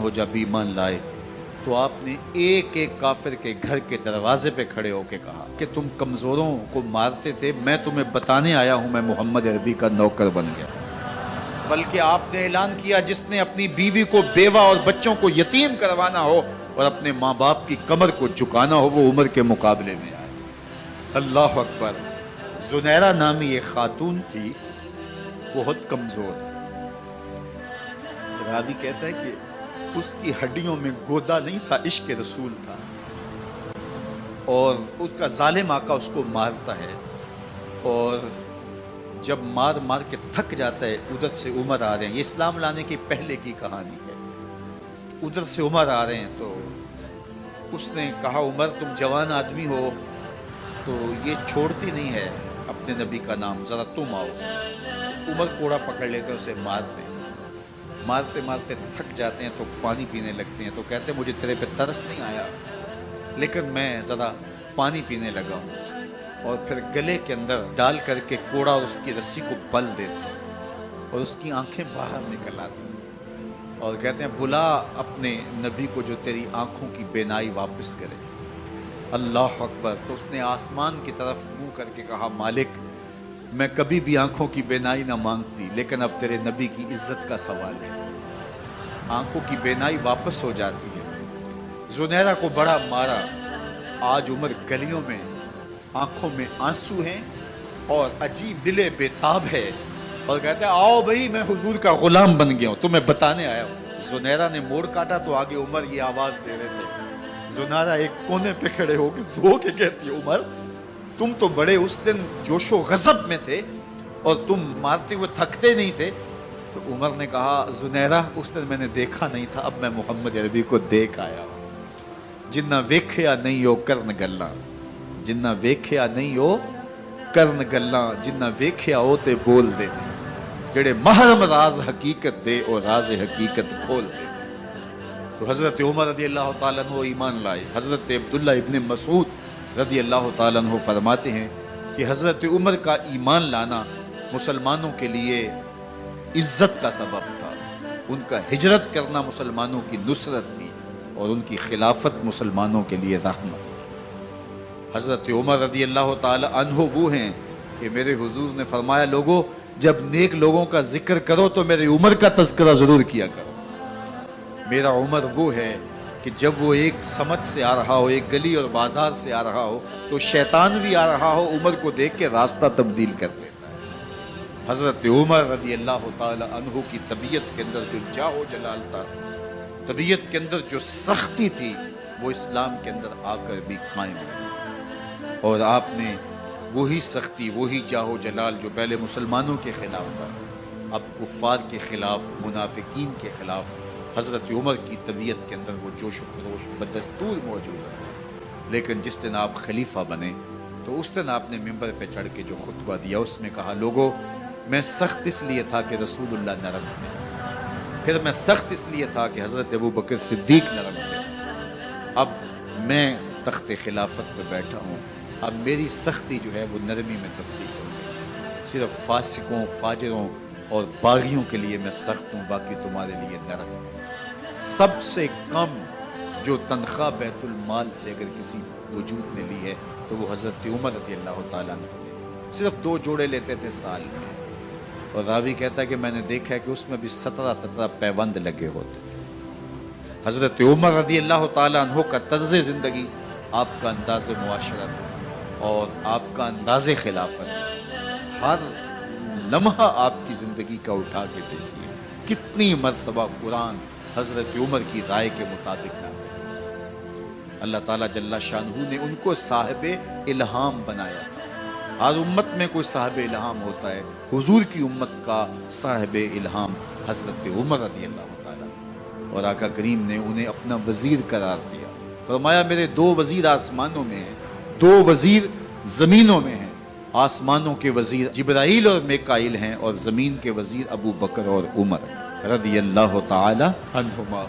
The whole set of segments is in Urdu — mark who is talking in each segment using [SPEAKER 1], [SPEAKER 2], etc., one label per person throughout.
[SPEAKER 1] ہو جب ایمان لائے تو آپ نے ایک ایک کافر کے گھر کے دروازے پہ کھڑے ہو کے کہا کہ تم کمزوروں کو مارتے تھے، میں تمہیں بتانے آیا ہوں میں محمد عربی کا نوکر بن گیا۔ بلکہ آپ نے اعلان کیا جس نے اپنی بیوی کو بیوہ اور بچوں کو یتیم کروانا ہو اور اپنے ماں باپ کی کمر کو جھکانا ہو وہ عمر کے مقابلے میں آئے۔ اللہ اکبر۔ زنیرہ نامی ایک خاتون تھی، بہت کمزور۔ راوی کہتا ہے کہ اس کی ہڈیوں میں گودا نہیں تھا، عشق رسول تھا، اور اس کا ظالم آقا اس کو مارتا ہے، اور جب مار مار کے تھک جاتا ہے ادھر سے عمر آ رہے ہیں، یہ اسلام لانے کی پہلے کی کہانی ہے، ادھر سے عمر آ رہے ہیں تو اس نے کہا عمر تم جوان آدمی ہو تو یہ چھوڑتی نہیں ہے اپنے نبی کا نام، ذرا تم آؤ۔ عمر کوڑا پکڑ لیتے اسے مارتے مارتے مارتے تھک جاتے ہیں تو پانی پینے لگتے ہیں، تو کہتے ہیں مجھے تیرے پہ ترس نہیں آیا لیکن میں ذرا پانی پینے لگا ہوں، اور پھر گلے کے اندر ڈال کر کے کوڑا اور اس کی رسی کو بل دیتے ہیں اور اس کی آنکھیں باہر نکل آتی ہیں اور کہتے ہیں بلا اپنے نبی کو جو تیری آنکھوں کی بینائی واپس کرے۔ اللہ اکبر۔ تو اس نے آسمان کی طرف منہ کر کے کہا مالک میں کبھی بھی آنکھوں کی بینائی نہ مانگتی لیکن اب تیرے نبی کی عزت کا سوال ہے۔ آنکھوں کی بینائی واپس ہو جاتی ہے۔ زنیرہ کو بڑا مارا، آج عمر گلیوں میں آنکھوں میں آنسو ہیں اور عجیب دل بے تاب ہے، اور کہتے ہیں آؤ بھئی میں حضور کا غلام بن گیا ہوں، تمہیں بتانے آیا ہوں۔ زنیرہ نے موڑ کاٹا تو آگے عمر یہ آواز دے رہے تھے۔ زنیرہ ایک کونے پہ کھڑے ہو کے رو کے کہتی ہے عمر تم تو بڑے اس دن جوش و غضب میں تھے اور تم مارتے ہوئے تھکتے نہیں تھے۔ تو عمر نے کہا زنیرہ اس دن میں نے دیکھا نہیں تھا، اب میں محمد عربی کو دیکھ آیا ہوں۔ جنہ ویکھیا نہیں ہو کرن گلاں، جنہ ویکھیا نہیں ہو کرن گلاں، جنہ ویکھیا ہو تے بول دے جڑے محرم راز حقیقت دے اور راز حقیقت کھول دے۔ تو حضرت عمر رضی اللہ تعالیٰ عنہ ایمان لائے۔ حضرت عبداللہ ابن مسعود رضی اللہ تعالیٰ عنہ فرماتے ہیں کہ حضرت عمر کا ایمان لانا مسلمانوں کے لیے عزت کا سبب تھا، ان کا ہجرت کرنا مسلمانوں کی نصرت تھی اور ان کی خلافت مسلمانوں کے لیے رحمت تھی۔ حضرت عمر رضی اللہ تعالی عنہ وہ ہیں کہ میرے حضور نے فرمایا لوگوں جب نیک لوگوں کا ذکر کرو تو میرے عمر کا تذکرہ ضرور کیا کرو۔ میرا عمر وہ ہے کہ جب وہ ایک سمت سے آ رہا ہو، ایک گلی اور بازار سے آ رہا ہو تو شیطان بھی آ رہا ہو عمر کو دیکھ کے راستہ تبدیل کر لیتا ہے۔ حضرت عمر رضی اللہ تعالی عنہ کی طبیعت کے اندر جو جاہ و جلال تھا، طبیعت کے اندر جو سختی تھی، وہ اسلام کے اندر آ کر بھی قائم رہی، اور آپ نے وہی سختی، وہی جاہ و جلال جو پہلے مسلمانوں کے خلاف تھا اب کفار کے خلاف، منافقین کے خلاف حضرت عمر کی طبیعت کے اندر وہ جوش و خروش بدستور موجود ہے۔ لیکن جس دن آپ خلیفہ بنے تو اس دن آپ نے ممبر پہ چڑھ کے جو خطبہ دیا اس میں کہا لوگوں میں سخت اس لیے تھا کہ رسول اللہ نرم تھے، پھر میں سخت اس لیے تھا کہ حضرت ابو بکر صدیق نرم تھے، اب میں تخت خلافت پہ بیٹھا ہوں، اب میری سختی جو ہے وہ نرمی میں تبدیل ہو گئی، صرف فاسقوں، فاجروں اور باغیوں کے لیے میں سخت ہوں، باقی تمہارے لیے نرم ہوں۔ سب سے کم جو تنخواہ بیت المال سے اگر کسی وجود نے لی ہے تو وہ حضرت عمر رضی اللہ تعالیٰ عنہ نے صرف 2 جوڑے لیتے تھے سال میں، اور راوی کہتا ہے کہ میں نے دیکھا ہے کہ اس میں بھی 17 پیوند لگے ہوتے تھے۔ حضرت عمر رضی اللہ تعالیٰ عنہ کا طرز زندگی، آپ کا انداز معاشرت اور آپ کا انداز خلافت، ہر لمحہ آپ کی زندگی کا اٹھا کے دیکھیے کتنی مرتبہ قرآن حضرت عمر کی رائے کے مطابق نازل ہے۔ اللہ تعالیٰ جل شانہ نے ان کو صاحب الہام بنایا تھا۔ ہر امت میں کوئی صاحب الہام ہوتا ہے، حضور کی امت کا صاحب الہام حضرت عمر رضی اللہ تعالیٰ، اور آقا کریم نے انہیں اپنا وزیر قرار دیا۔ فرمایا میرے 2 وزیر آسمانوں میں ہیں، 2 وزیر زمینوں میں ہیں، آسمانوں کے وزیر جبرائیل اور میکائیل ہیں اور زمین کے وزیر ابو بکر اور عمر رضی اللہ تعالی عنہما۔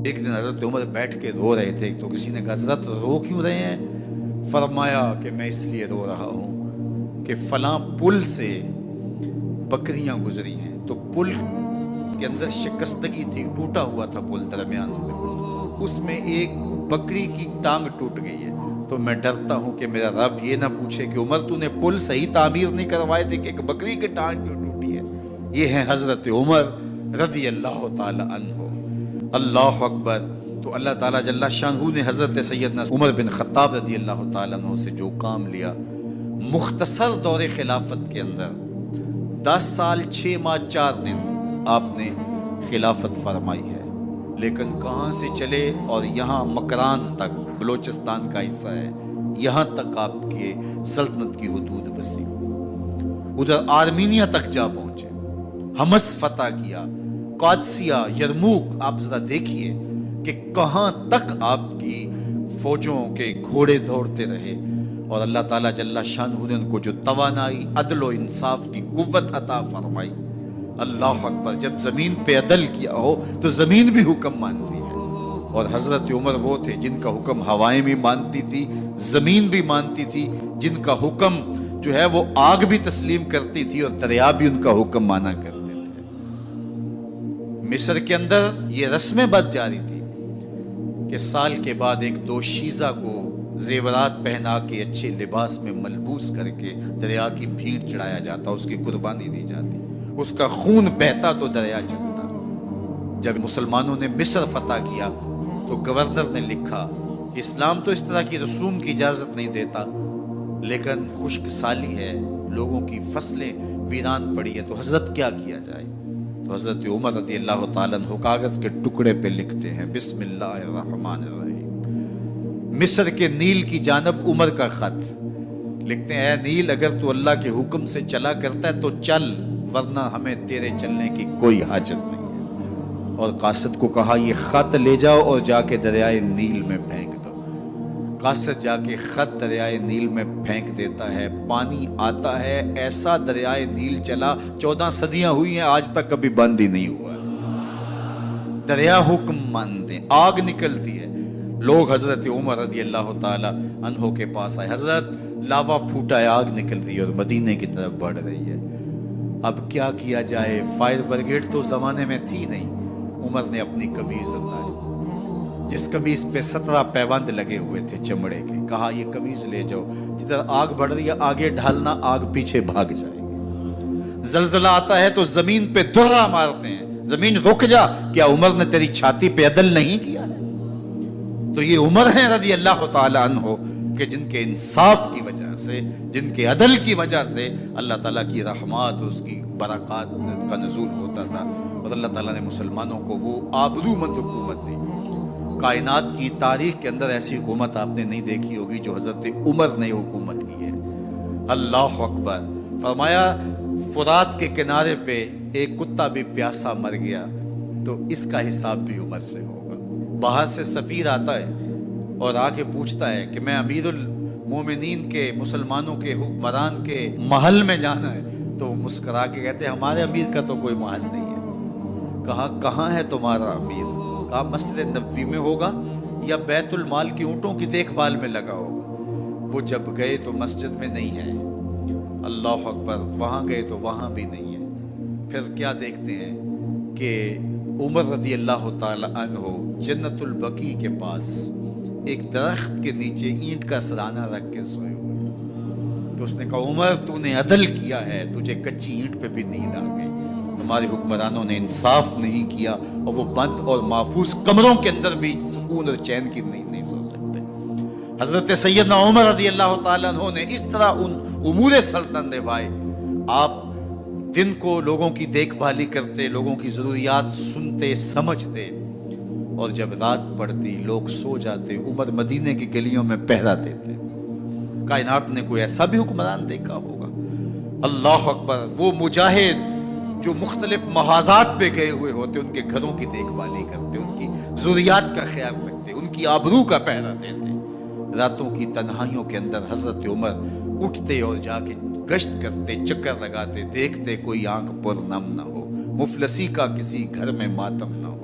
[SPEAKER 1] ایک دن حضرت عمر بیٹھ کے رو رہے تھے تو کسی نے کہا حضرت رو کیوں رہے ہیں؟ فرمایا کہ میں اس لیے رو رہا ہوں کہ فلاں پل سے بکریاں گزری ہیں تو پل کے اندر شکستگی تھی، ٹوٹا ہوا تھا پل درمیان میں، اس میں ایک بکری کی ٹانگ ٹوٹ گئی ہے. تو میں ڈرتا ہوں کہ میرا رب یہ نہ پوچھے کہ عمر تو نے پل صحیح تعمیر نہیں کروائے تھے کہ ایک بکری کی ٹانگ کیوں ٹوٹی ہے. یہ ہیں حضرت عمر رضی اللہ تعالی عنہ. اللہ اکبر. تو اللہ تعالیٰ جل شانہ نے حضرت سیدنا عمر بن خطاب رضی اللہ تعالیٰ عنہ سے جو کام لیا، مختصر دور خلافت کے اندر 10 سال 6 ماہ 4 دن آپ نے خلافت فرمائی ہے، لیکن کہاں سے چلے اور یہاں مکران تک، بلوچستان کا حصہ ہے، یہاں تک آپ کے سلطنت کی حدود وسیع ہوئی. ادھر آرمینیا تک جا پہنچے، حمص فتح کیا، قادسیہ، یرموک. آپ ذرا دیکھیے کہ کہاں تک آپ کی فوجوں کے گھوڑے دوڑتے رہے، اور اللہ تعالیٰ جل شانہ نے ان کو جو توانائی، عدل و انصاف کی قوت عطا فرمائی. اللہ اکبر. جب زمین پہ عدل کیا ہو تو زمین بھی حکم مانتی ہے، اور حضرت عمر وہ تھے جن کا حکم ہوائیں بھی مانتی تھی، زمین بھی مانتی تھی، جن کا حکم جو ہے وہ آگ بھی تسلیم کرتی تھی اور دریا بھی ان کا حکم مانا کرتے تھے. مصر کے اندر یہ رسمیں بد جاری تھی کہ سال کے بعد ایک دوشیزہ کو زیورات پہنا کے اچھے لباس میں ملبوس کر کے دریا کی بھیڑ چڑھایا جاتا، اس کی قربانی دی جاتی، اس کا خون بہتا تو دریا چلتا. جب مسلمانوں نے مصر فتح کیا تو گورنر نے لکھا کہ اسلام تو اس طرح کی رسوم کی اجازت نہیں دیتا، لیکن خشک سالی ہے، لوگوں کی فصلیں ویران پڑی ہے، تو حضرت کیا کیا جائے. تو حضرت عمر رضی اللہ تعالیٰ عنہ کاغذ کے ٹکڑے پہ لکھتے ہیں بسم اللہ الرحمن الرحیم. مصر کے نیل کی جانب عمر کا خط لکھتے ہیں، اے نیل اگر تو اللہ کے حکم سے چلا کرتا ہے تو چل، ورنہ ہمیں تیرے چلنے کی کوئی حاجت نہیں ہے. اور قاصد کو کہا یہ خط لے جاؤ اور جا کے دریائے نیل میں پھینک دو. قاصد جا کے خط دریائے نیل میں پھینک دیتا ہے، پانی آتا ہے، ایسا دریائے نیل چلا 14 صدیاں ہوئی ہیں آج تک کبھی بند ہی نہیں ہوا. دریا حکم مانتے، آگ نکلتی ہے. لوگ حضرت عمر رضی اللہ تعالی عنہ کے پاس آئے، حضرت لاوا پھوٹا ہے، آگ نکل رہی ہے اور مدینے کی طرف بڑھ رہی ہے، اب کیا کیا جائے؟ فائر بریگیڈ تو زمانے میں تھی نہیں. عمر نے اپنی قمیض اتاری، جس قمیض پہ 17 پیوند لگے ہوئے تھے چمڑے کے، کہا یہ قمیض لے جاؤ، جدھر آگ بڑھ رہی ہے آگے ڈھالنا، آگ پیچھے بھاگ جائے گی. زلزلہ آتا ہے تو زمین پہ دھرا مارتے ہیں، زمین رک جا، کیا عمر نے تیری چھاتی پہ عدل نہیں کیا ہے؟ تو یہ عمر ہیں رضی اللہ تعالی عنہ کہ جن کے انصاف کی وجہ سے، جن کے عدل کی وجہ سے اللہ تعالیٰ کی رحمات، اس کی برکات کا نزول ہوتا تھا، اور اللہ تعالیٰ نے مسلمانوں کو وہ آبرو مند حکومت دی. کائنات کی تاریخ کے اندر ایسی حکومت آپ نے نہیں دیکھی ہوگی جو حضرت عمر نے حکومت کی ہے. اللہ اکبر. فرمایا فرات کے کنارے پہ ایک کتا بھی پیاسا مر گیا تو اس کا حساب بھی عمر سے ہوگا. باہر سے سفیر آتا ہے اور آ کے پوچھتا ہے کہ میں امیر المومنین کے، مسلمانوں کے حکمران کے محل میں جانا ہے، تو مسکرا کے کہتے ہیں ہمارے امیر کا تو کوئی محل نہیں ہے. کہا کہاں ہے تمہارا امیر؟ کہا مسجد نبوی میں ہوگا یا بیت المال کی اونٹوں کی دیکھ بھال میں لگا ہوگا. وہ جب گئے تو مسجد میں نہیں ہے. اللہ اکبر. وہاں گئے تو وہاں بھی نہیں ہے. پھر کیا دیکھتے ہیں کہ عمر رضی اللہ تعالی عنہ جنت البقیع کے پاس ایک درخت کے نیچے اینٹ کا سرانہ رکھ کے سوئے ہوئے. تو اس نے کہا عمر تو نے عدل کیا ہے، تجھے کچی اینٹ پہ بھی نیند آ گئی. ہمارے حکمرانوں نے انصاف نہیں کیا اور وہ بند اور محفوظ کمروں کے اندر بھی سکون اور چین کی نیند نہیں سو سکتے. حضرت سیدنا عمر رضی اللہ تعالیٰ عنہ نے اس طرح ان امور سلطنت نبھائے. آپ دن کو لوگوں کی دیکھ بھالی کرتے، لوگوں کی ضروریات سنتے سمجھتے، اور جب رات پڑتی لوگ سو جاتے، عمر مدینے کی گلیوں میں پہرا دیتے. کائنات نے کوئی ایسا بھی حکمران دیکھا ہوگا؟ اللہ اکبر. وہ مجاہد جو مختلف محاذات پہ گئے ہوئے ہوتے، ان کے گھروں کی دیکھ بھالی کرتے، ان کی ضروریات کا خیال رکھتے، ان کی آبرو کا پہرا دیتے. راتوں کی تنہائیوں کے اندر حضرت عمر اٹھتے اور جا کے گشت کرتے، چکر لگاتے، دیکھتے کوئی آنکھ پر نم نہ ہو، مفلسی کا کسی گھر میں ماتم نہ ہو.